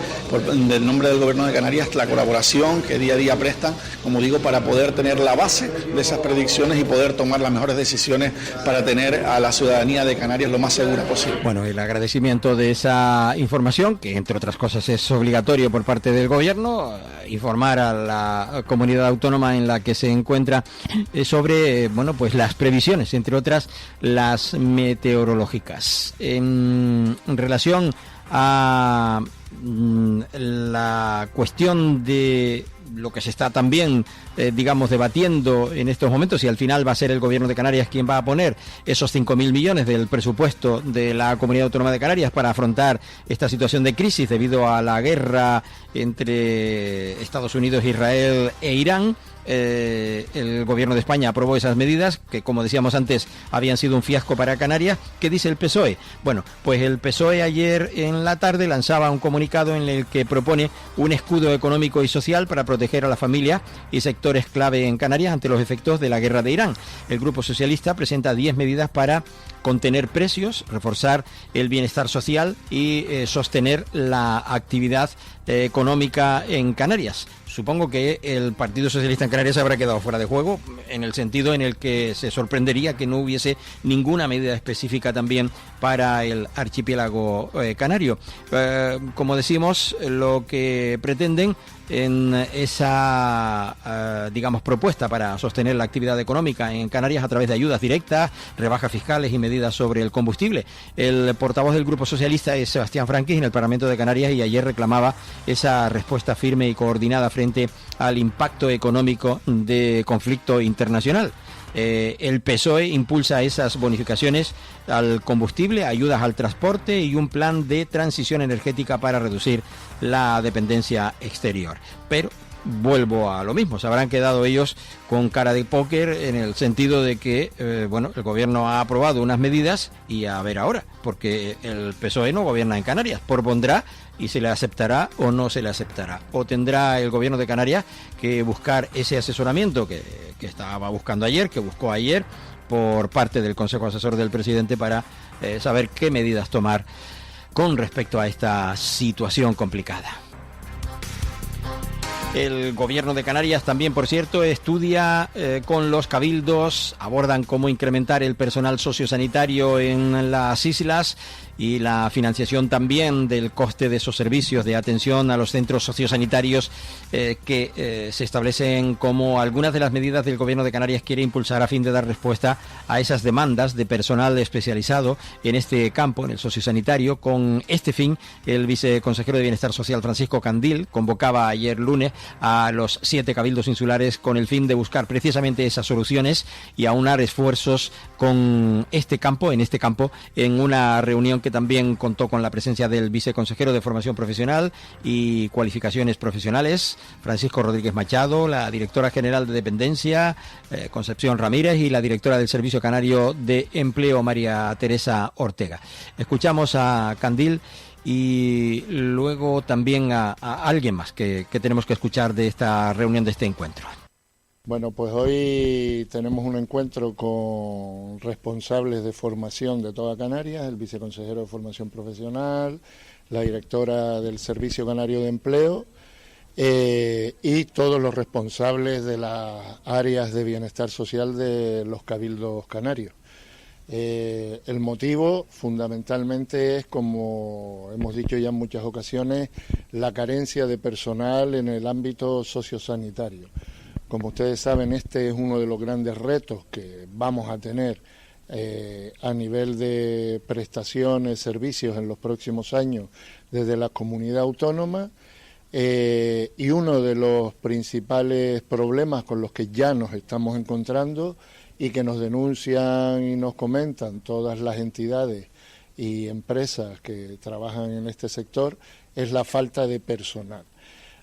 del nombre del Gobierno de Canarias, la colaboración que día a día prestan, como digo, para poder tener la base de esas predicciones y poder tomar las mejores decisiones para tener a la ciudadanía de Canarias lo más segura posible. Bueno, el agradecimiento de esa información, que entre otras cosas es obligatorio por parte del Gobierno, informar a la comunidad autónoma en la que se encuentra sobre pues las previsiones, entre otras las meteorológicas. En relación a la cuestión de lo que se está también, debatiendo en estos momentos, y al final va a ser el Gobierno de Canarias quien va a poner esos 5.000 millones del presupuesto de la Comunidad Autónoma de Canarias para afrontar esta situación de crisis debido a la guerra entre Estados Unidos, Israel e Irán. El Gobierno de España aprobó esas medidas que, como decíamos antes, habían sido un fiasco para Canarias. ¿Qué dice el PSOE? Bueno, pues el PSOE ayer en la tarde lanzaba un comunicado en el que propone un escudo económico y social para proteger a la familia y sectores clave en Canarias ante los efectos de la guerra de Irán. El Grupo Socialista presenta 10 medidas para contener precios, reforzar el bienestar social y sostener la actividad económica en Canarias. supongo que el Partido Socialista en Canarias habrá quedado fuera de juego, en el sentido en el que se sorprendería que no hubiese ninguna medida específica también para el archipiélago canario. Como decimos, lo que pretenden en esa, digamos, propuesta para sostener la actividad económica en Canarias a través de ayudas directas, rebajas fiscales y medidas sobre el combustible. El portavoz del Grupo Socialista es Sebastián Franquis en el Parlamento de Canarias y ayer reclamaba esa respuesta firme y coordinada frente al impacto económico de conflicto internacional. El PSOE impulsa esas bonificaciones al combustible, ayudas al transporte y un plan de transición energética para reducir la dependencia exterior. Pero vuelvo a lo mismo, se habrán quedado ellos con cara de póker en el sentido de que, el gobierno ha aprobado unas medidas y a ver ahora, porque el PSOE no gobierna en Canarias, propondrá y se le aceptará o no se le aceptará. O tendrá el gobierno de Canarias que buscar ese asesoramiento que estaba buscando ayer, que buscó ayer por parte del Consejo Asesor del Presidente para saber qué medidas tomar con respecto a esta situación complicada. El gobierno de Canarias también, por cierto, estudia con los cabildos, abordan cómo incrementar el personal sociosanitario en las islas y la financiación también del coste de esos servicios de atención a los centros sociosanitarios que se establecen como algunas de las medidas del gobierno de Canarias quiere impulsar a fin de dar respuesta a esas demandas de personal especializado en este campo, en el sociosanitario. Con este fin, el viceconsejero de Bienestar Social, Francisco Candil, convocaba ayer lunes a los 7 cabildos insulares con el fin de buscar precisamente esas soluciones y aunar esfuerzos con este campo, en una reunión que también contó con la presencia del viceconsejero de Formación Profesional y Cualificaciones Profesionales, Francisco Rodríguez Machado, la directora general de Dependencia, Concepción Ramírez, y la directora del Servicio Canario de Empleo, María Teresa Ortega. Escuchamos a Candil y luego también a alguien más que tenemos que escuchar de esta reunión, de este encuentro. Bueno, pues hoy tenemos un encuentro con responsables de formación de toda Canarias, el viceconsejero de Formación Profesional, la directora del Servicio Canario de Empleo y todos los responsables de las áreas de bienestar social de los cabildos canarios. El motivo fundamentalmente es, como hemos dicho ya en muchas ocasiones, la carencia de personal en el ámbito sociosanitario. Como ustedes saben, este es uno de los grandes retos que vamos a tener a nivel de prestaciones, servicios en los próximos años desde la comunidad autónoma, y uno de los principales problemas con los que ya nos estamos encontrando y que nos denuncian y nos comentan todas las entidades y empresas que trabajan en este sector es la falta de personal.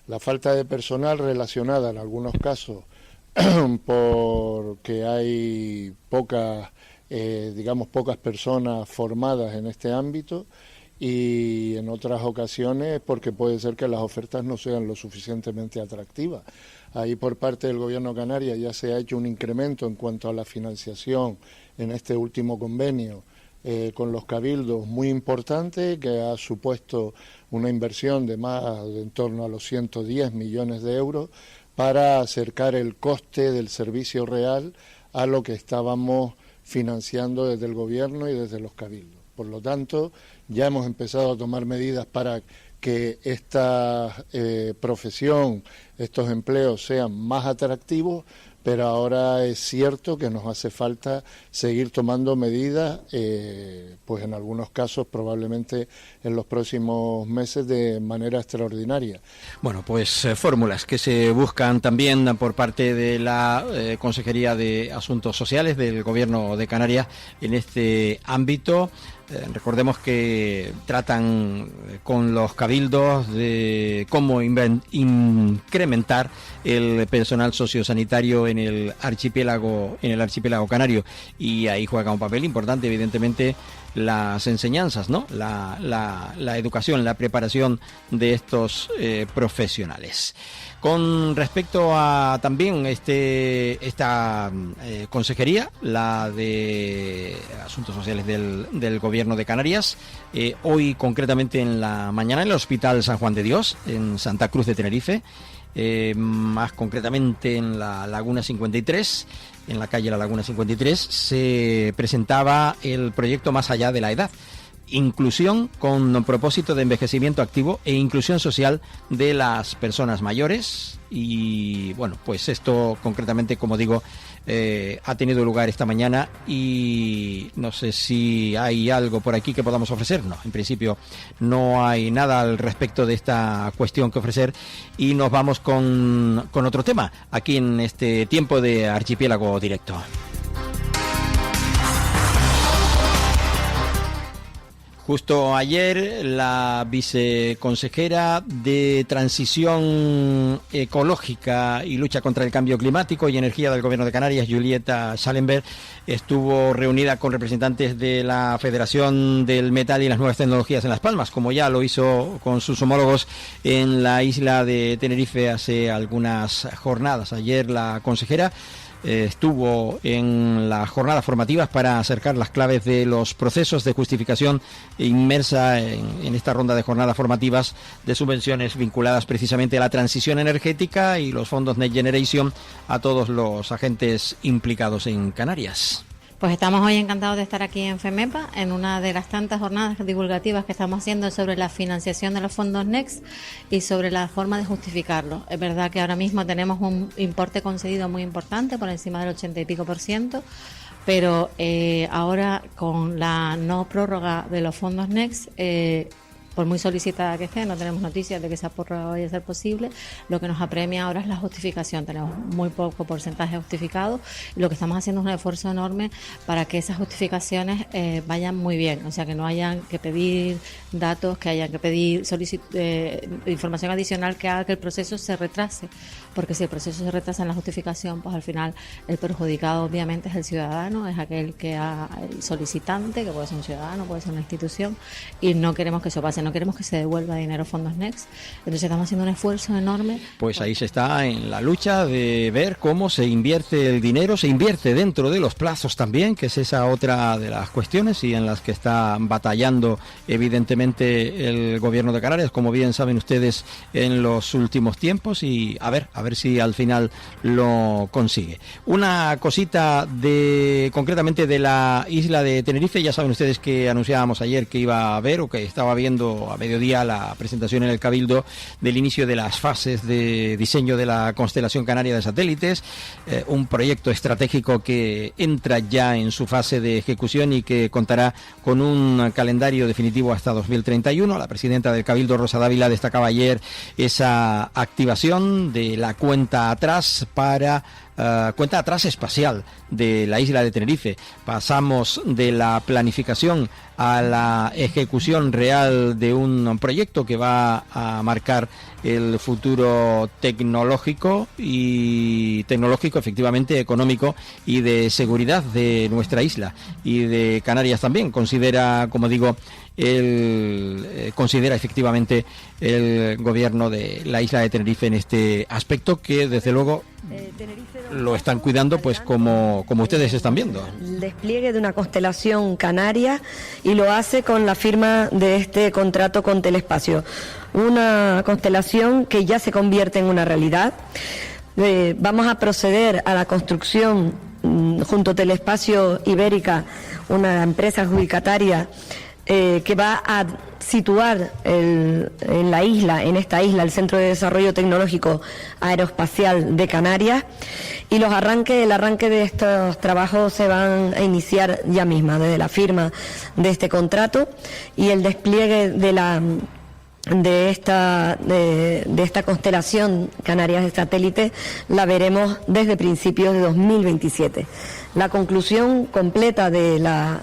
La falta de personal relacionada en algunos casos porque hay pocas personas formadas en este ámbito, y en otras ocasiones porque puede ser que las ofertas no sean lo suficientemente atractivas. Ahí por parte del Gobierno de Canarias ya se ha hecho un incremento en cuanto a la financiación en este último convenio con los cabildos muy importante, que ha supuesto una inversión de en torno a los 110 millones de euros para acercar el coste del servicio real a lo que estábamos financiando desde el Gobierno y desde los cabildos. Por lo tanto, ya hemos empezado a tomar medidas para que esta profesión, estos empleos sean más atractivos, pero ahora es cierto que nos hace falta seguir tomando medidas, pues en algunos casos probablemente en los próximos meses de manera extraordinaria. Bueno, pues fórmulas que se buscan también por parte de la Consejería de Asuntos Sociales del Gobierno de Canarias en este ámbito. Recordemos que tratan con los cabildos de cómo incrementar el personal sociosanitario en el archipiélago canario, y ahí juega un papel importante evidentemente las enseñanzas, ¿no? La educación, la preparación de estos profesionales. Con respecto a también esta consejería, la de Asuntos Sociales del Gobierno de Canarias, hoy concretamente en la mañana en el Hospital San Juan de Dios, en Santa Cruz de Tenerife, más concretamente en la Laguna 53, en la calle La Laguna 53, se presentaba el proyecto Más allá de la edad. Inclusión con propósito de envejecimiento activo e inclusión social de las personas mayores. Y bueno, pues esto concretamente, como digo, ha tenido lugar esta mañana y no sé si hay algo por aquí que podamos ofrecer. No, en principio no hay nada al respecto de esta cuestión que ofrecer y nos vamos con otro tema aquí en este tiempo de Archipiélago Directo. Justo ayer, la viceconsejera de Transición Ecológica y Lucha contra el Cambio Climático y Energía del Gobierno de Canarias, Julieta Schallenberg, estuvo reunida con representantes de la Federación del Metal y las Nuevas Tecnologías en Las Palmas, como ya lo hizo con sus homólogos en la isla de Tenerife hace algunas jornadas. Ayer la consejera estuvo en las jornadas formativas para acercar las claves de los procesos de justificación inmersa en esta ronda de jornadas formativas de subvenciones vinculadas precisamente a la transición energética y los fondos Next Generation a todos los agentes implicados en Canarias. Pues estamos hoy encantados de estar aquí en FEMEPA, en una de las tantas jornadas divulgativas que estamos haciendo sobre la financiación de los fondos Next y sobre la forma de justificarlo. Es verdad que ahora mismo tenemos un importe concedido muy importante, por encima del 80 y pico %, pero ahora con la no prórroga de los fondos Next, por muy solicitada que esté, no tenemos noticias de que esa prórroga vaya a ser posible. Lo que nos apremia ahora es la justificación. Tenemos muy poco porcentaje justificado y lo que estamos haciendo es un esfuerzo enorme para que esas justificaciones vayan muy bien. O sea, que no hayan que pedir datos, que hayan que pedir información adicional que haga que el proceso se retrase. Porque si el proceso se retrasa en la justificación, pues al final el perjudicado obviamente es el ciudadano, es aquel el solicitante, que puede ser un ciudadano, puede ser una institución, y no queremos que eso pase. No queremos que se devuelva dinero a fondos Next. Entonces estamos haciendo un esfuerzo enorme. Pues ahí se está en la lucha de ver cómo se invierte el dinero, se invierte dentro de los plazos también, que es esa otra de las cuestiones y en las que está batallando evidentemente el Gobierno de Canarias, como bien saben ustedes, en los últimos tiempos, y a ver si al final lo consigue. Una cosita concretamente de la isla de Tenerife. Ya saben ustedes que anunciábamos ayer que iba a haber o que estaba viendo a mediodía la presentación en el Cabildo del inicio de las fases de diseño de la constelación canaria de satélites, un proyecto estratégico que entra ya en su fase de ejecución y que contará con un calendario definitivo hasta 2031. La presidenta del Cabildo, Rosa Dávila, destacaba ayer esa activación de la cuenta atrás cuenta atrás espacial de la isla de Tenerife. Pasamos de la planificación a la ejecución real de un proyecto que va a marcar el futuro tecnológico efectivamente económico y de seguridad de nuestra isla y de Canarias también. Considera, como digo, considera efectivamente el gobierno de la isla de Tenerife en este aspecto, que desde luego lo están cuidando, pues como ustedes están viendo. El despliegue de una constelación canaria, y lo hace con la firma de este contrato con Telespacio, una constelación que ya se convierte en una realidad. Vamos a proceder a la construcción junto a Telespacio Ibérica, una empresa adjudicataria que va a situar en esta isla, el Centro de Desarrollo Tecnológico Aeroespacial de Canarias, y el arranque de estos trabajos se van a iniciar ya misma, desde la firma de este contrato y el despliegue de esta constelación Canarias de satélite la veremos desde principios de 2027. La conclusión completa de la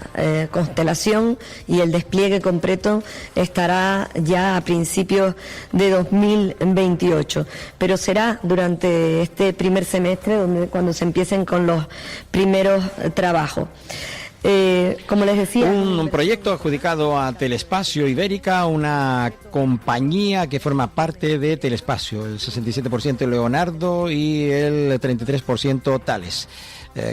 constelación y el despliegue completo estará ya a principios de 2028, pero será durante este primer semestre cuando se empiecen con los primeros trabajos. Como les decía, un proyecto adjudicado a Telespacio Ibérica, una compañía que forma parte de Telespacio, el 67% Leonardo y el 33% Thales.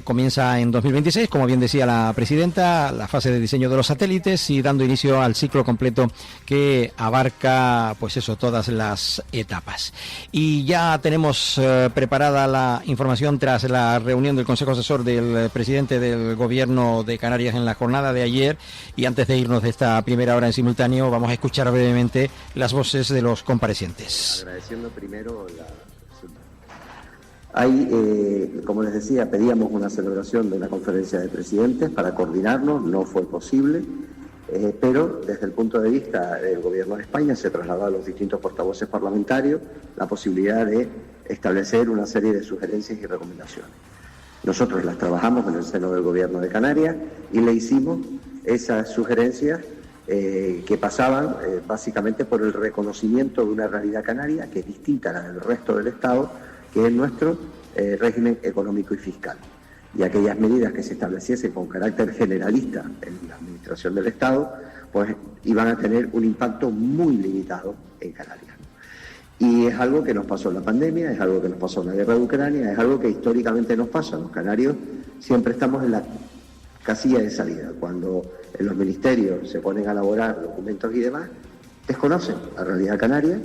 Comienza en 2026, como bien decía la presidenta, la fase de diseño de los satélites y dando inicio al ciclo completo que abarca, pues eso, todas las etapas. Y ya tenemos preparada la información tras la reunión del Consejo Asesor del presidente del Gobierno de Canarias en la jornada de ayer. Y antes de irnos de esta primera hora en simultáneo, vamos a escuchar brevemente las voces de los comparecientes. Agradeciendo primero como les decía, pedíamos una celebración de la conferencia de presidentes para coordinarnos, no fue posible, pero desde el punto de vista del Gobierno de España se trasladó a los distintos portavoces parlamentarios la posibilidad de establecer una serie de sugerencias y recomendaciones. Nosotros las trabajamos en el seno del Gobierno de Canarias y le hicimos esas sugerencias que pasaban básicamente por el reconocimiento de una realidad canaria que es distinta a la del resto del Estado, que es nuestro régimen económico y fiscal. Y aquellas medidas que se estableciesen con carácter generalista en la administración del Estado, pues iban a tener un impacto muy limitado en Canarias. Y es algo que nos pasó en la pandemia, es algo que nos pasó en la guerra de Ucrania, es algo que históricamente nos pasa. Los canarios siempre estamos en la casilla de salida. Cuando en los ministerios se ponen a elaborar documentos y demás, desconocen la realidad canaria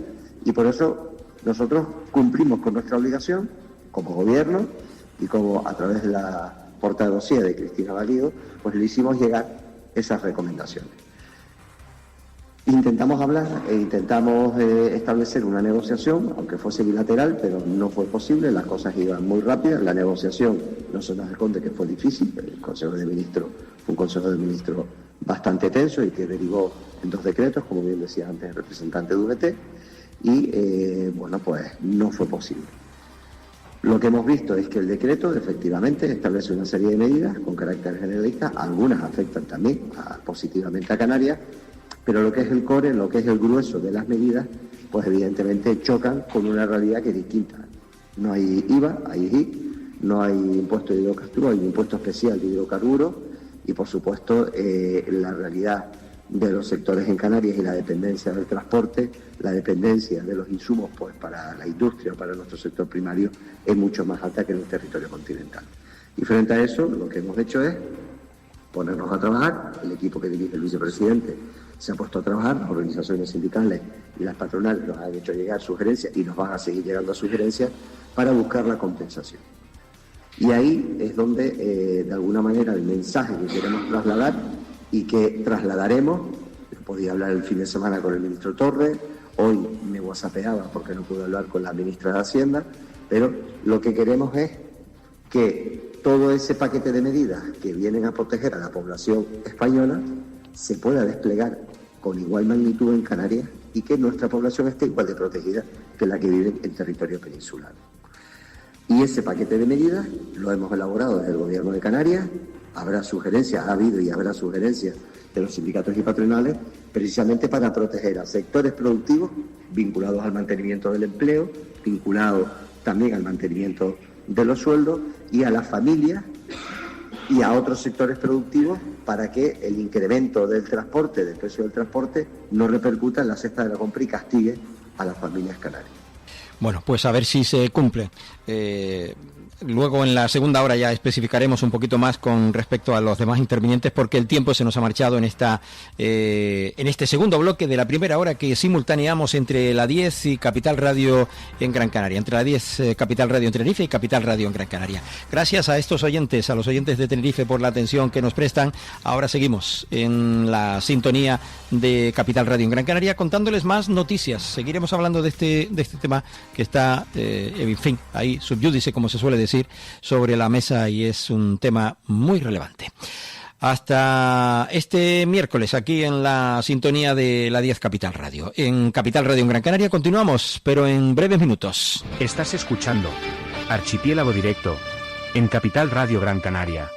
y por eso nosotros cumplimos con nuestra obligación como gobierno y como a través de la portavocía de Cristina Valido, pues le hicimos llegar esas recomendaciones. Intentamos hablar e intentamos establecer una negociación, aunque fuese bilateral, pero no fue posible, las cosas iban muy rápidas, la negociación no se nos esconde que fue difícil, el Consejo de Ministros fue un Consejo de Ministros bastante tenso y que derivó en 2 decretos, como bien decía antes el representante de UGT, y bueno, pues no fue posible. Lo que hemos visto es que el decreto efectivamente establece una serie de medidas con carácter generalista, algunas afectan también positivamente a Canarias, pero lo que es el core, lo que es el grueso de las medidas, pues evidentemente chocan con una realidad que es distinta. No hay IVA, hay IGI, no hay impuesto de hidrocarburos, hay un impuesto especial de hidrocarburos y por supuesto la realidad de los sectores en Canarias y la dependencia del transporte, la dependencia de los insumos pues para la industria, para nuestro sector primario, es mucho más alta que en el territorio continental. Y frente a eso, lo que hemos hecho es ponernos a trabajar, el equipo que dirige el vicepresidente se ha puesto a trabajar, las organizaciones sindicales y las patronales nos han hecho llegar sugerencias y nos van a seguir llegando sugerencias para buscar la compensación. Y ahí es donde, de alguna manera, el mensaje que queremos trasladar y que trasladaremos, podía hablar el fin de semana con el ministro Torres, hoy me whatsappeaba porque no pude hablar con la ministra de Hacienda, pero lo que queremos es que todo ese paquete de medidas que vienen a proteger a la población española se pueda desplegar con igual magnitud en Canarias y que nuestra población esté igual de protegida que la que vive en territorio peninsular. Y ese paquete de medidas lo hemos elaborado desde el Gobierno de Canarias. Habrá sugerencias, ha habido y habrá sugerencias de los sindicatos y patronales, precisamente para proteger a sectores productivos vinculados al mantenimiento del empleo, vinculados también al mantenimiento de los sueldos y a las familias y a otros sectores productivos para que el incremento del transporte, del precio del transporte, no repercuta en la cesta de la compra y castigue a las familias canarias. Bueno, pues a ver si se cumple. Luego en la segunda hora ya especificaremos un poquito más con respecto a los demás intervinientes porque el tiempo se nos ha marchado en este segundo bloque de la primera hora que simultaneamos entre la 10 y Capital Radio en Gran Canaria, entre la 10 Capital Radio en Tenerife y Capital Radio en Gran Canaria. Gracias a estos oyentes, a los oyentes de Tenerife por la atención que nos prestan. Ahora seguimos en la sintonía de Capital Radio en Gran Canaria contándoles más noticias. Seguiremos hablando de este tema que está, en fin, ahí subyúdice, como se suele decir, sobre la mesa y es un tema muy relevante. Hasta este miércoles aquí en la sintonía de la 10 Capital Radio. En Capital Radio en Gran Canaria continuamos, pero en breves minutos. Estás escuchando Archipiélago Directo en Capital Radio Gran Canaria.